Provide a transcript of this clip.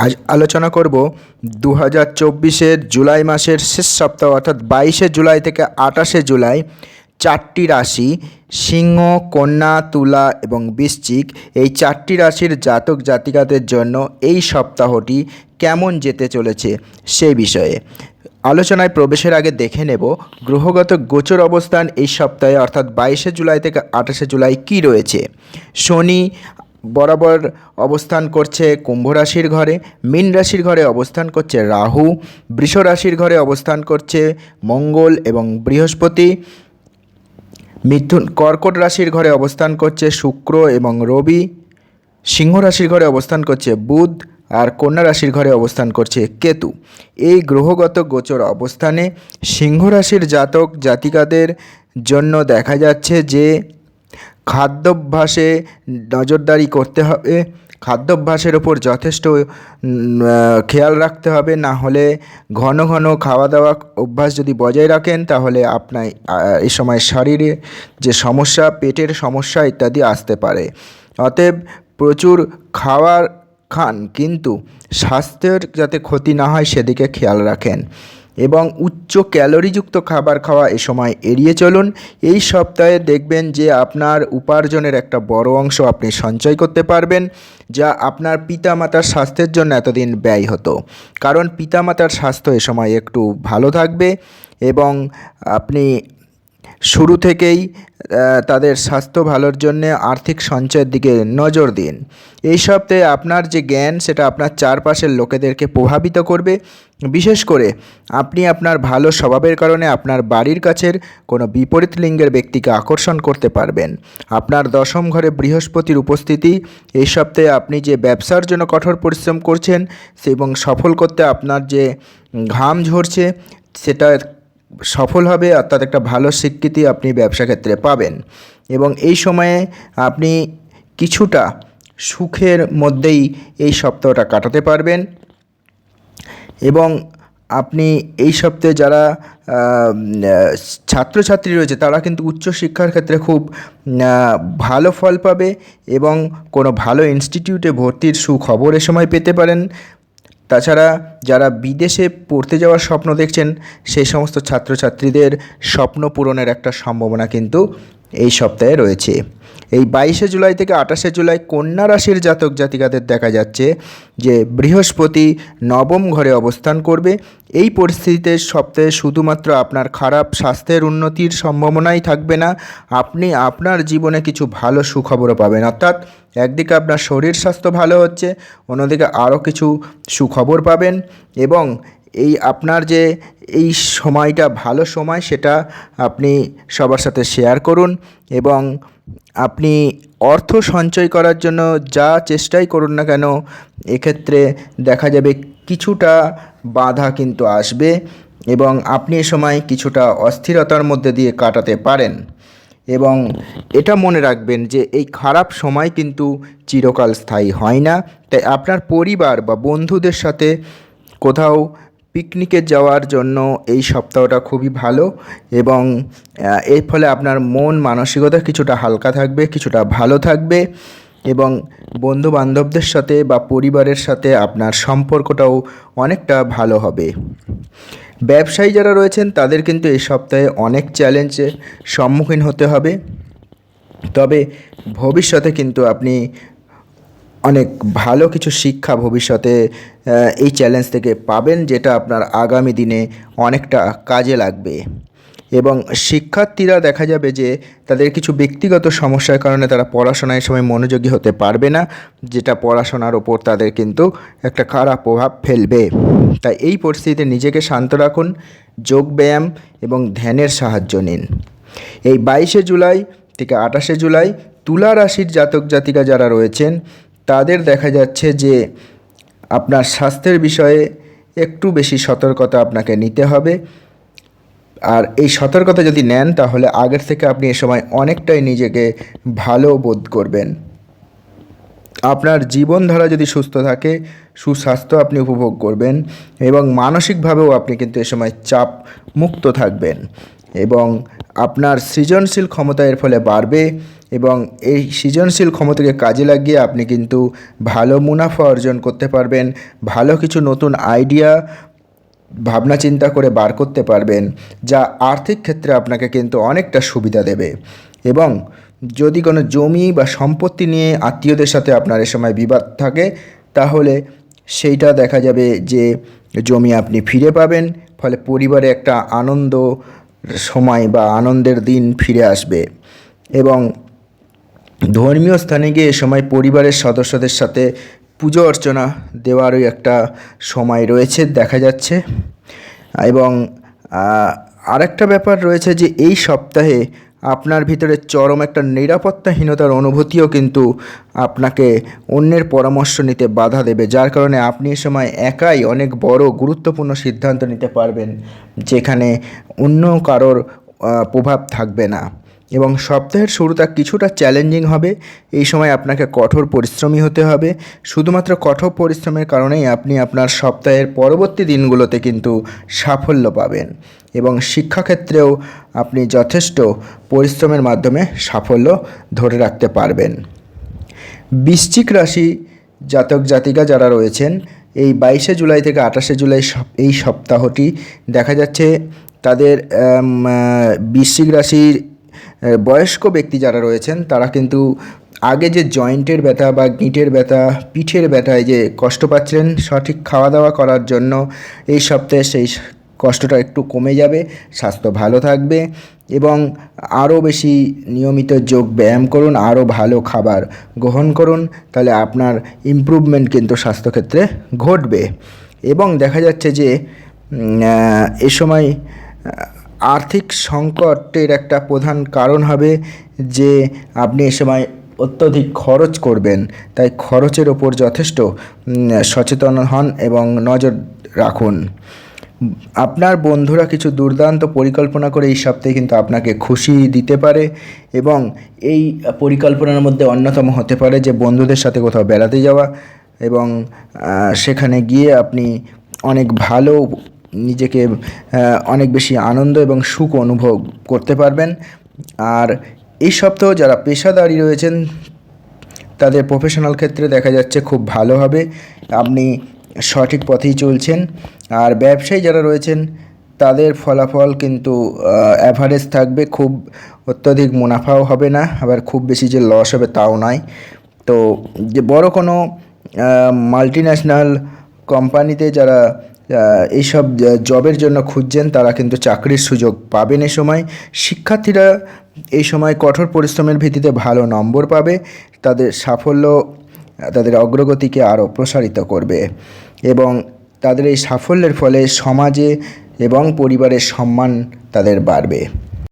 আজ আলোচনা করব 2024-এর জুলাই মাসের শেষ সপ্তাহ অর্থাৎ 22শে জুলাই থেকে 28শে জুলাই 4টি রাশি সিংহ, কন্যা, তুলা এবং বৃশ্চিক এই 4টি রাশির জাতক জাতিকাদের জন্য এই সপ্তাহটি কেমন যেতে চলেছে সেই বিষয়ে আলোচনায় প্রবেশের আগে দেখে নেব গ্রহগত গোচর অবস্থান এই সপ্তাহে অর্থাৎ 22শে জুলাই থেকে 28শে জুলাই কী রয়েছে। শনি বরাবর অবস্থান করছে কুম্ভ রাশির ঘরে, মীন রাশির ঘরে অবস্থান করছে রাহু, বৃষ রাশির ঘরে অবস্থান করছে মঙ্গল এবং বৃহস্পতি, কর্কট রাশির ঘরে অবস্থান করছে শুক্র এবং রবি, সিংহ রাশির ঘরে অবস্থান করছে বুধ, আর কন্যা রাশির ঘরে অবস্থান করছে কেতু। এই গ্রহগত গোচর অবস্থানে সিংহ রাশির জাতক জাতিকাদের জন্য দেখা যাচ্ছে যে খাদ্যাভ্যাসে নজরদারি করতে হবে, খাদ্যাভ্যাসের ওপর যথেষ্ট খেয়াল রাখতে হবে, না হলে ঘন ঘন খাওয়া দাওয়া অভ্যাস যদি বজায় রাখেন তাহলে আপনার এই সময় শরীরে যে সমস্যা, পেটের সমস্যা ইত্যাদি আসতে পারে। অতএব প্রচুর খাওয়ার খান, কিন্তু স্বাস্থ্যের যাতে ক্ষতি না হয় সেদিকে খেয়াল রাখেন এবং উচ্চ ক্যালোরিযুক্ত খাবার খাওয়া এ সময় এড়িয়ে চলুন। এই সপ্তাহে দেখবেন যে আপনার উপার্জনের একটা বড় অংশ আপনি সঞ্চয় করতে পারবেন, যা আপনার পিতামাতার স্বাস্থ্যের জন্য এতদিন ব্যয় হতো। কারণ পিতামাতার স্বাস্থ্য এ সময় একটু ভালো থাকবে এবং আপনি শুরু থেকেই তাদের স্বাস্থ্য ভালোর জন্য আর্থিক সঞ্চয়ের দিকে নজর দিন। এই সপ্তাহে আপনার যে জ্ঞান সেটা আপনার চারপাশের লোকেদেরকে প্রভাবিত করবে। বিশেষ করে আপনি আপনার ভালো স্বভাবের কারণে আপনার বাড়ির কাছের কোনো বিপরীত লিঙ্গের ব্যক্তিকে আকর্ষণ করতে পারবেন। আপনার দশম ঘরে বৃহস্পতির উপস্থিতি এই সপ্তাহে আপনি যে ব্যবসার জন্য কঠোর পরিশ্রম করছেন এবং সফল করতে আপনার যে ঘাম ঝরছে সেটা সফল হবে, অর্থাৎ একটা ভালো স্বীকৃতি আপনি ব্যবসা ক্ষেত্রে পাবেন এবং এই সময়ে আপনি কিছুটা সুখের মধ্যেই এই সপ্তাহটা কাটাতে পারবেন। এবং আপনি এই সপ্তাহে যারা ছাত্রছাত্রী রয়েছে তারা কিন্তু উচ্চশিক্ষার ক্ষেত্রে খুব ভালো ফল পাবে এবং কোনো ভালো ইনস্টিটিউটে ভর্তির সুখবর এ সময় পেতে পারেন। তাছাড়া যারা বিদেশে পড়তে যাওয়ার স্বপ্ন দেখছেন সেই সমস্ত ছাত্রছাত্রীদের স্বপ্ন পূরণের একটা সম্ভাবনা কিন্তু এই সপ্তাহে রয়েছে। এই 22শে জুলাই থেকে 28শে জুলাই কন্যা রাশির জাতক জাতিকাদের দেখা যাচ্ছে যে বৃহস্পতি নবম ঘরে অবস্থান করবে। এই পরিস্থিতিতে সপ্তাহে শুধুমাত্র আপনার খারাপ স্বাস্থ্যের উন্নতির সম্ভাবনাই থাকবে না, আপনি আপনার জীবনে কিছু ভালো সুখবরও পাবেন। অর্থাৎ একদিকে আপনার শরীর স্বাস্থ্য ভালো হচ্ছে, অন্যদিকে আরও কিছু সুখবর পাবেন এবং এই আপনার যে এই সময়টা ভালো সময় সেটা আপনি সবার সাথে শেয়ার করুন এবং আপনি অর্থ সঞ্চয় করার জন্য যা চেষ্টাই করুন না কেন এক্ষেত্রে দেখা যাবে কিছুটা বাধা কিন্তু আসবে এবং আপনি এ সময় কিছুটা অস্থিরতার মধ্যে দিয়ে কাটাতে পারেন। এবং এটা মনে রাখবেন যে এই খারাপ সময় কিন্তু চিরকাল স্থায়ী হয় না, তাই আপনার পরিবার বা বন্ধুদের সাথে কোথাও পিকনিকে যাওয়ার জন্য এই সপ্তাহটা খুবই ভালো এবং এর ফলে আপনার মন মানসিকতা কিছুটা হালকা থাকবে, কিছুটা ভালো থাকবে এবং বন্ধু বান্ধবদের সাথে বা পরিবারের সাথে আপনার সম্পর্কটাও অনেকটা ভালো হবে। ব্যবসায়ী যারা রয়েছেন তাদের কিন্তু এই সপ্তাহে অনেক চ্যালেঞ্জের সম্মুখীন হতে হবে, তবে ভবিষ্যতে কিন্তু আপনি অনেক ভালো কিছু শিক্ষা ভবিষ্যতে এই চ্যালেঞ্জ থেকে পাবেন, যেটা আপনার আগামী দিনে অনেকটা কাজে লাগবে। এবং শিক্ষার্থীরা দেখা যাবে যে তাদের কিছু ব্যক্তিগত সমস্যার কারণে তারা পড়াশোনায় সময় মনোযোগী হতে পারবে না, যেটা পড়াশোনার ওপর তাদের কিন্তু একটা খারাপ প্রভাব ফেলবে। তাই এই পরিস্থিতিতে নিজেকে শান্ত রাখুন, যোগব্যায়াম এবং ধ্যানের সাহায্য নিন। এই 22শে জুলাই থেকে 28শে জুলাই তুলা রাশির জাতক জাতিকা যারা রয়েছেন তাদের দেখা যাচ্ছে যে আপনার স্বাস্থ্যের বিষয়ে একটু বেশি সতর্কতা আপনাকে নিতে হবে, আর এই সতর্কতা যদি নেন তাহলে আগের থেকে আপনি এ সময় অনেকটাই নিজেকে ভালো বোধ করবেন। আপনার জীবনধারা যদি সুস্থ থাকে সুস্বাস্থ্য আপনি উপভোগ করবেন এবং মানসিকভাবেও আপনি কিন্তু এ সময় চাপ মুক্ত থাকবেন এবং আপনার সৃজনশীল ক্ষমতা এর ফলে বাড়বে এবং এই সৃজনশীল ক্ষমতাকে কাজে লাগিয়ে আপনি কিন্তু ভালো মুনাফা অর্জন করতে পারবেন, ভালো কিছু নতুন আইডিয়া ভাবনা চিন্তা করে বার করতে পারবেন, যা আর্থিক ক্ষেত্রে আপনাকে কিন্তু অনেকটা সুবিধা দেবে। এবং যদি কোনো জমি বা সম্পত্তি নিয়ে আত্মীয়দের সাথে আপনার এ সময় বিবাদ থাকে, তাহলে সেইটা দেখা যাবে যে জমি আপনি ফিরে পাবেন, ফলে পরিবারে একটা আনন্দ সময় বা আনন্দের দিন ফিরে আসবে। এবং ধর্মীয় স্থানে গিয়ে এ সময় পরিবারের সদস্যদের সাথে পুজো অর্চনা দেওয়ারই একটা সময় রয়েছে দেখা যাচ্ছে। এবং আরেকটা ব্যাপার রয়েছে যে এই সপ্তাহে আপনার ভিতরে চরম একটা নিরাপত্তাহীনতার অনুভূতিও কিন্তু আপনাকে অন্যের পরামর্শ নিতে বাধা দেবে, যার কারণে আপনি এ সময় একাই অনেক বড় গুরুত্বপূর্ণ সিদ্ধান্ত নিতে পারবেন, যেখানে অন্য কারোর প্রভাব থাকবে না। এবং সপ্তাহের শুরুটা কিছুটা চ্যালেঞ্জিং হবে। এই সময় আপনাকে কঠোর পরিশ্রমী হতে হবে। শুধুমাত্র কঠোর পরিশ্রমের কারণেই আপনি আপনার সপ্তাহের পরবর্তী দিনগুলোতে কিন্তু সাফল্য পাবেন, এবং শিক্ষাক্ষেত্রেও আপনি যথেষ্ট পরিশ্রমের মাধ্যমে সাফল্য ধরে রাখতে পারবেন। বৃশ্চিক রাশি জাতক জাতিকা যারা রয়েছেন, এই 22শে জুলাই থেকে 28শে জুলাই এই সপ্তাহটি দেখা যাচ্ছে তাদের বৃশ্চিক রাশির বয়স্ক ব্যক্তি যারা রয়েছেন তারা কিন্তু আগে যে জয়েন্টের ব্যথা বা গিঁটের ব্যথা, পিঠের ব্যথায় যে কষ্ট পাচ্ছিলেন সঠিক খাওয়া দাওয়া করার জন্য, এই সপ্তাহে সেই কষ্টটা একটু কমে যাবে, স্বাস্থ্য ভালো থাকবে। এবং আরও বেশি নিয়মিত যোগ ব্যায়াম করুন, আরও ভালো খাবার গ্রহণ করুন, তাহলে আপনার ইমপ্রুভমেন্ট কিন্তু স্বাস্থ্যক্ষেত্রে ঘটবে। এবং দেখা যাচ্ছে যে এ সময় আর্থিক সংকটের একটা প্রধান কারণ হবে যে আপনি এ সময় অত্যধিক খরচ করবেন, তাই খরচের ওপর যথেষ্ট সচেতন হন এবং নজর রাখুন। আপনার বন্ধুরা কিছু দুর্দান্ত পরিকল্পনা করে এই সপ্তাহে কিন্তু আপনাকে খুশি দিতে পারে, এবং এই পরিকল্পনার মধ্যে অন্যতম হতে পারে যে বন্ধুদের সাথে কোথাও বেড়াতে যাওয়া, এবং সেখানে গিয়ে আপনি অনেক ভালো নিজেকে অনেক বেশি আনন্দ এবং সুখ অনুভব করতে পারবেন। আর এই সপ্তাহ যারা পেশাদারী রয়েছেন তাদের প্রফেশনাল ক্ষেত্রে দেখা যাচ্ছে খুব ভালো হবে, আপনি সঠিক পথেই চলছেন। আর ব্যবসায়ী যারা রয়েছেন তাদের ফলাফল কিন্তু অ্যাভারেজ থাকবে, খুব অত্যধিক মুনাফাও হবে না, আবার খুব বেশি যে লস হবে তাও নয়। তো যে বড় কোনো মাল্টিন্যাশনাল কোম্পানিতে যারা এইসব জবের জন্য খুঁজছেন তারা কিন্তু চাকরির সুযোগ পাবেন এ সময়। শিক্ষার্থীরা এই সময় কঠোর পরিশ্রমের ভিত্তিতে ভালো নম্বর পাবে, তাদের সাফল্য তাদের অগ্রগতিকে আরও প্রসারিত করবে, এবং তাদের এই সাফল্যের ফলে সমাজে এবং পরিবারের সম্মান তাদের বাড়বে।